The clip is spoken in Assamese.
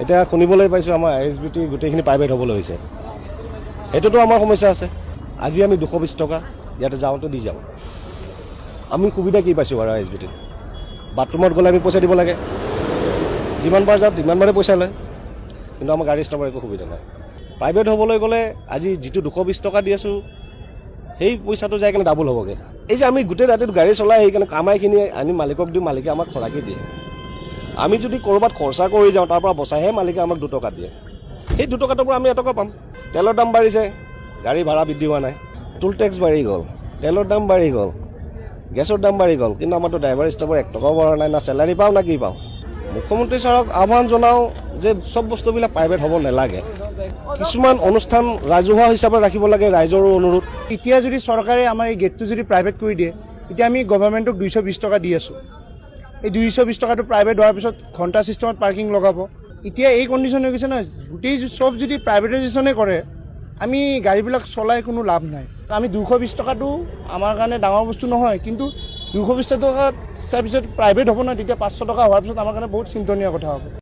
এতিয়া শুনিবলৈ পাইছোঁ আমাৰ ISBT গোটেইখিনি প্ৰাইভেট হ'বলৈ হৈছে। সেইটোতো আমাৰ সমস্যা আছে। আজি আমি 220 টকা ইয়াতে যাওঁতে দি যাওঁ। আমি সুবিধা কি পাইছোঁ বাৰু ISBT? বাথৰুমত গ'লে আমি পইচা দিব লাগে, যিমান বাৰ যাওঁ তিমানবাৰে পইচা লয়, কিন্তু আমাৰ গাড়ী ষ্টাফৰ একো সুবিধা নাই। প্ৰাইভেট হ'বলৈ গ'লে আজি যিটো 220 টকা দি আছোঁ সেই পইচাটো যাই কেনে ডাবল হ'বগৈ। এই যে আমি গোটেই ৰাতিটো গাড়ী চলাই সেইকাৰণে কামাইখিনি আনি মালিকক দিওঁ, মালিকে আমাক খৰাকি দিয়ে। আমি যদি ক'ৰবাত খৰচা কৰি যাওঁ তাৰ পৰা বচাইহে মালিকে আমাক 2 টকা দিয়ে। সেই 2 টকাটোৰ পৰা আমি 1 টকা পাম। তেলৰ দাম বাঢ়িছে, গাড়ী ভাড়া বৃদ্ধি হোৱা নাই, টোল টেক্স বাঢ়ি গ'ল, তেলৰ দাম বাঢ়ি গ'ল, গেছৰ দাম বাঢ়ি গ'ল, কিন্তু আমাৰতো ড্ৰাইভাৰ ষ্টাফৰ 1 টকাও বঢ়া নাই, না চেলাৰী পাওঁ না কি পাওঁ। মুখ্যমন্ত্ৰী ছাৰক আহ্বান জনাওঁ যে চব বস্তুবিলাক প্ৰাইভেট হ'ব নালাগে, কিছুমান অনুষ্ঠান ৰাজহুৱা হিচাপে ৰাখিব লাগে, ৰাইজৰো অনুৰোধ। এতিয়া যদি চৰকাৰে আমাৰ এই গেটটো যদি প্ৰাইভেট কৰি দিয়ে, এতিয়া আমি গভৰ্ণমেণ্টক 220 টকা দি আছোঁ। এই 220 টকাটো প্ৰাইভেট হোৱাৰ পিছত ঘণ্টা ছিষ্টেমত পাৰ্কিং লগাব। এতিয়া এই কণ্ডিশ্যন হৈ গৈছে নহয়, গোটেই চব যদি প্ৰাইভেটাইজেশ্যনে কৰে আমি গাড়ীবিলাক চলাই কোনো লাভ নাই। আমি 220 টকাটো আমাৰ কাৰণে ডাঙৰ বস্তু নহয়, কিন্তু 220 টকাত চাই পিছত প্ৰাইভেট হ'ব নহয়, তেতিয়া 500 টকা হোৱাৰ পিছত আমাৰ কাৰণে বহুত চিন্তনীয় কথা হ'ব।